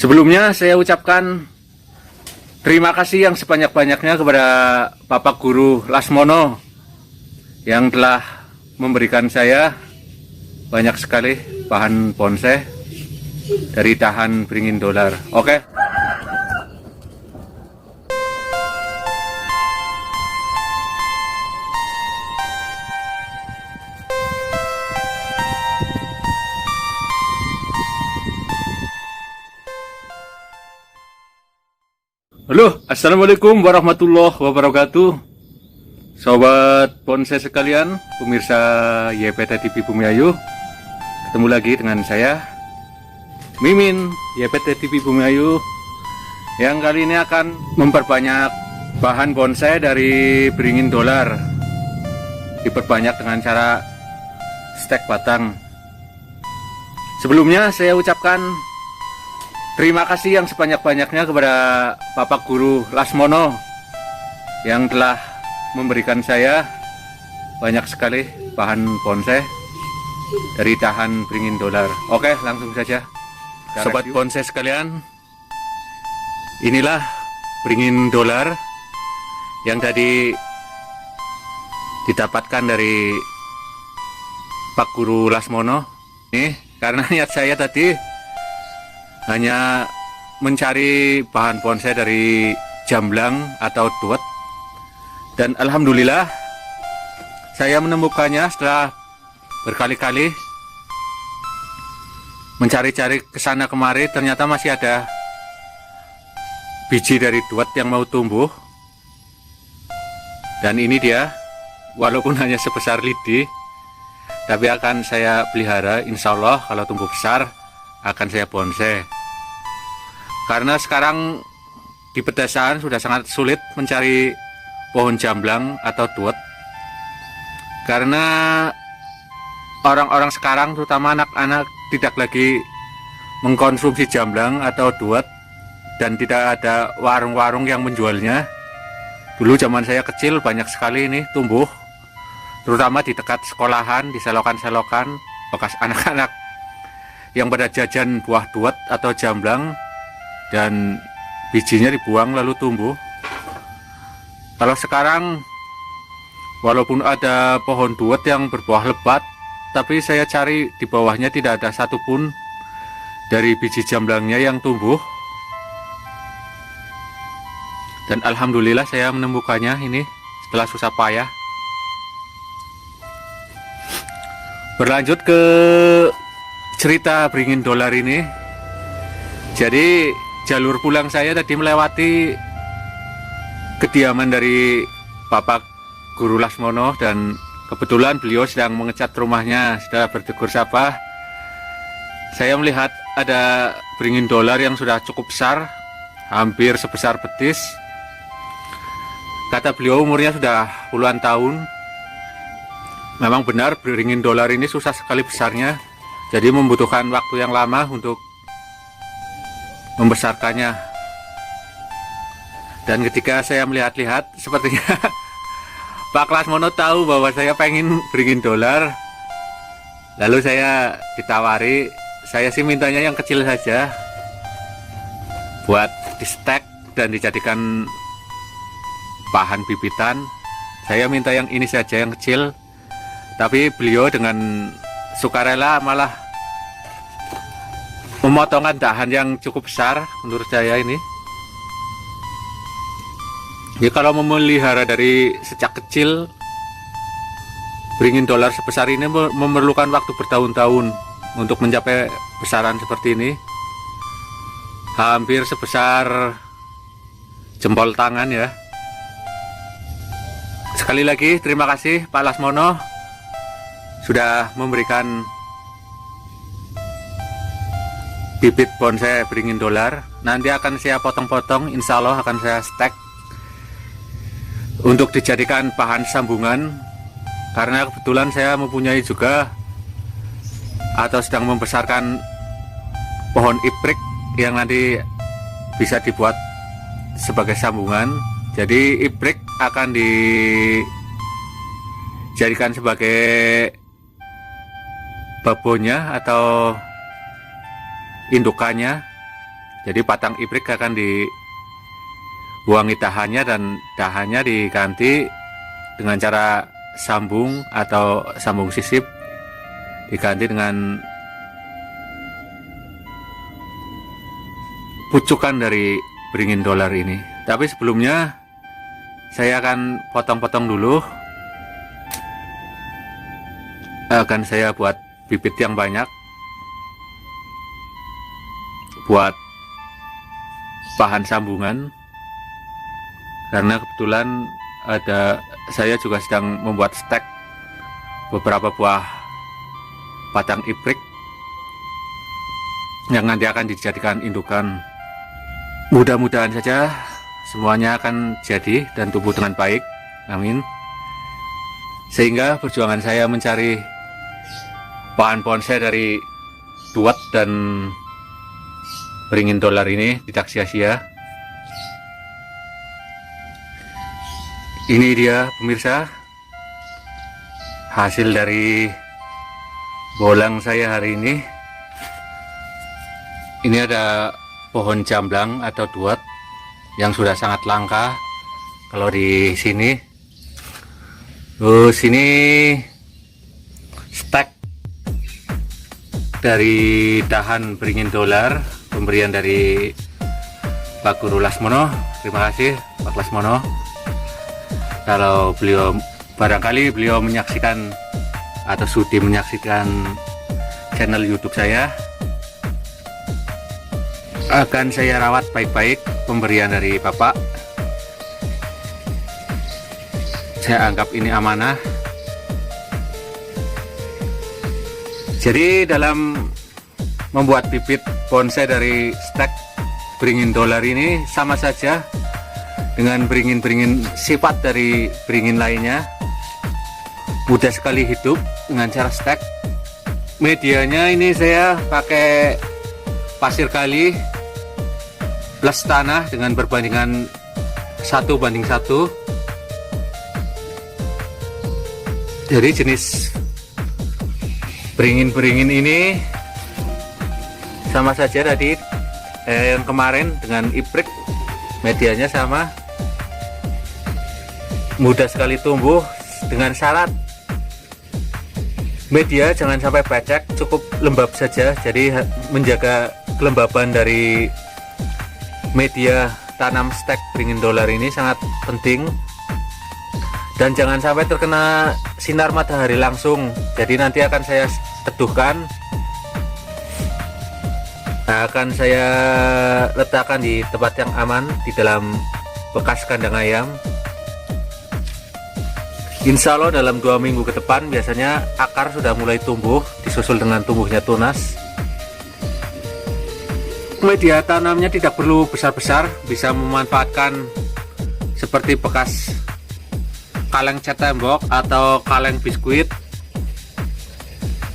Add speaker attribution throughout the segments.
Speaker 1: Sebelumnya saya ucapkan terima kasih yang sebanyak-banyaknya kepada Bapak Guru Lasmono yang telah memberikan saya banyak sekali bahan bonsai dari dahan beringin dolar. Oke. Halo, assalamualaikum warahmatullahi wabarakatuh. Sobat bonsai sekalian, pemirsa YPT TV Bumi Ayu, ketemu lagi dengan saya Mimin YPT TV Bumi Ayu, yang kali ini akan memperbanyak bahan bonsai dari beringin dolar. Diperbanyak dengan cara stek batang. Sebelumnya saya ucapkan terima kasih yang sebanyak-banyaknya kepada Bapak Guru Lasmono yang telah memberikan saya banyak sekali bahan bonsai dari dahan beringin dolar. Oke, langsung saja. Sobat bonsai sekalian, inilah beringin dolar yang tadi didapatkan dari Pak Guru Lasmono. Nih, karena niat saya tadi hanya mencari bahan bonsai dari jamblang atau duet, dan alhamdulillah saya menemukannya setelah berkali-kali mencari-cari kesana kemari. Ternyata masih ada biji dari duet yang mau tumbuh, dan ini dia, walaupun hanya sebesar lidi, tapi akan saya pelihara. Insya Allah kalau tumbuh besar akan saya bonsai. Karena sekarang di pedesaan sudah sangat sulit mencari pohon jamblang atau duet, karena orang-orang sekarang, terutama anak-anak, tidak lagi mengkonsumsi jamblang atau duet, dan tidak ada warung-warung yang menjualnya. Dulu zaman saya kecil banyak sekali ini tumbuh, terutama di dekat sekolahan, di selokan-selokan bekas anak-anak yang pada jajan buah duet atau jamblang, dan bijinya dibuang lalu tumbuh. Kalau sekarang, walaupun ada pohon duet yang berbuah lebat, tapi saya cari di bawahnya tidak ada satupun dari biji jamblangnya yang tumbuh. Dan alhamdulillah saya menemukannya ini setelah susah payah. Berlanjut ke cerita beringin dolar ini. Jadi jalur pulang saya tadi melewati kediaman dari Bapak Guru Lasmono, dan kebetulan beliau sedang mengecat rumahnya. Setelah bertegur sapa, saya melihat ada beringin dolar yang sudah cukup besar, hampir sebesar betis. Kata beliau umurnya sudah puluhan tahun. Memang benar, beringin dolar ini susah sekali besarnya, jadi membutuhkan waktu yang lama untuk membesarkannya. Dan ketika saya melihat-lihat, sepertinya Pak Lasmono tahu bahwa saya pengen beringin dolar. Lalu saya ditawari, saya sih mintanya yang kecil saja buat di stek dan dijadikan bahan bibitan. Saya minta yang ini saja, yang kecil. Tapi beliau dengan sukarela malah memotongkan dahan yang cukup besar menurut saya ini. Ya, kalau memelihara dari sejak kecil beringin dolar sebesar ini memerlukan waktu bertahun-tahun untuk mencapai besaran seperti ini. Hampir sebesar jempol tangan ya. Sekali lagi terima kasih Pak Lasmono sudah memberikan bibit bonsai beringin dolar. Nanti akan saya potong-potong, insya Allah akan saya stek untuk dijadikan bahan sambungan, karena kebetulan saya mempunyai juga atau sedang membesarkan pohon iprik yang nanti bisa dibuat sebagai sambungan. Jadi iprik akan dijadikan sebagai babonnya atau indukannya, Jadi batang ibrik akan dibuangi dahannya dan dahannya diganti dengan cara sambung atau sambung sisip, diganti dengan pucukan dari beringin dolar ini. Tapi sebelumnya saya akan potong-potong dulu. Akan saya buat bibit yang banyak buat bahan sambungan, karena kebetulan saya juga sedang membuat stek beberapa buah batang ibrik yang nanti akan dijadikan indukan. Mudah-mudahan saja semuanya akan jadi dan tumbuh dengan baik, amin. Sehingga perjuangan saya mencari bahan bonsai dari duet dan beringin dolar ini tidak sia-sia. Ini dia pemirsa, hasil dari bolang saya hari ini. Ini ada pohon jamblang atau duet yang sudah sangat langka kalau di sini. Terus ini stek dari dahan beringin dolar, pemberian dari Pak Guru Lasmono. Terima kasih Pak Lasmono. Kalau barangkali beliau menyaksikan atau sudi menyaksikan channel YouTube saya, akan saya rawat baik-baik pemberian dari Bapak. Saya anggap ini amanah. Jadi dalam membuat bibit bonsai dari stek beringin dolar ini sama saja dengan beringin-beringin sifat dari beringin lainnya. Mudah sekali hidup dengan cara stek. Medianya ini saya pakai pasir kali plus tanah dengan perbandingan 1:1. Jadi jenis beringin-beringin ini sama saja tadi yang kemarin dengan ibrik, medianya sama, mudah sekali tumbuh dengan syarat media jangan sampai becek, cukup lembab saja. Jadi menjaga kelembaban dari media tanam stek beringin dolar ini sangat penting, dan jangan sampai terkena sinar matahari langsung. Jadi nanti akan saya teduhkan, akan saya letakkan di tempat yang aman di dalam bekas kandang ayam. Insya Allah dalam 2 minggu ke depan biasanya akar sudah mulai tumbuh, disusul dengan tumbuhnya tunas. Media tanamnya tidak perlu besar-besar, bisa memanfaatkan seperti bekas kaleng cat tembok atau kaleng biskuit,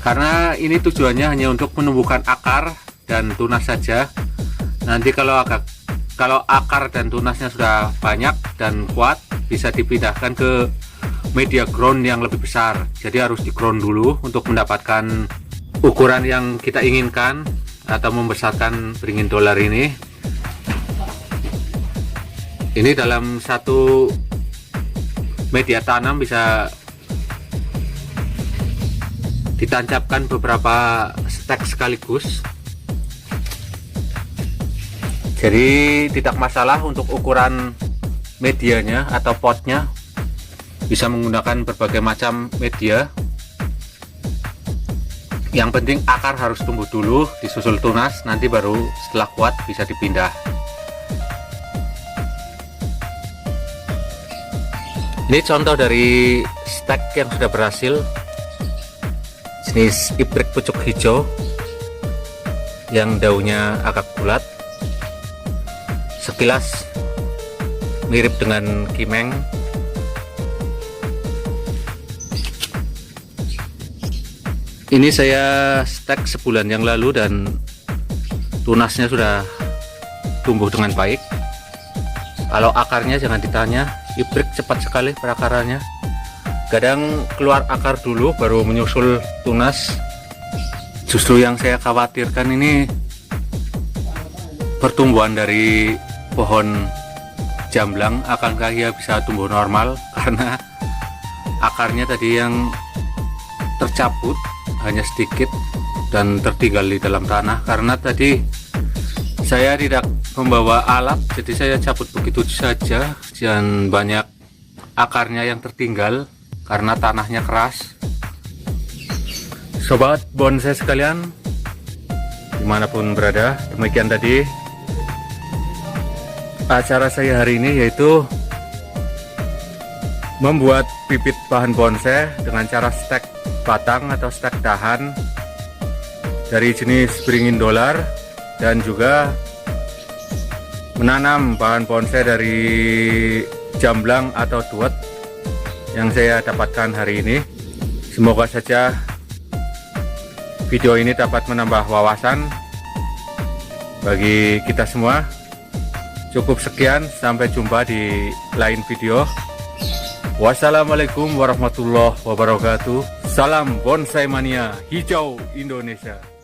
Speaker 1: karena ini tujuannya hanya untuk menumbuhkan akar dan tunas saja. Nanti kalau akar dan tunasnya sudah banyak dan kuat, bisa dipindahkan ke media ground yang lebih besar. Jadi harus di ground dulu untuk mendapatkan ukuran yang kita inginkan atau membesarkan beringin dolar ini. Ini dalam satu media tanam bisa ditancapkan beberapa stek sekaligus. Jadi tidak masalah untuk ukuran medianya atau potnya, bisa menggunakan berbagai macam media. Yang penting akar harus tumbuh dulu, disusul tunas, nanti baru setelah kuat bisa dipindah. Ini contoh dari stek yang sudah berhasil, jenis ibrik pucuk hijau yang daunnya agak bulat, sekilas mirip dengan kimeng. Ini saya stek sebulan yang lalu dan tunasnya sudah tumbuh dengan baik. Kalau akarnya jangan ditanya, ibrik cepat sekali perakarannya. Kadang keluar akar dulu baru menyusul tunas. Justru yang saya khawatirkan ini pertumbuhan dari pohon jamblang, akankah ia bisa tumbuh normal? Karena akarnya tadi yang tercabut hanya sedikit dan tertinggal di dalam tanah. Karena tadi saya tidak membawa alat, jadi saya cabut begitu saja, dan banyak akarnya yang tertinggal karena tanahnya keras. Sobat bonsai sekalian, dimanapun berada, demikian tadi acara saya hari ini, yaitu membuat bibit bahan bonsai dengan cara stek batang atau stek dahan dari jenis beringin dolar, dan juga menanam bahan bonsai dari jamblang atau duet yang saya dapatkan hari ini. Semoga saja video ini dapat menambah wawasan bagi kita semua. Cukup sekian, sampai jumpa di lain video. Wassalamualaikum warahmatullahi wabarakatuh. Salam bonsai mania hijau Indonesia.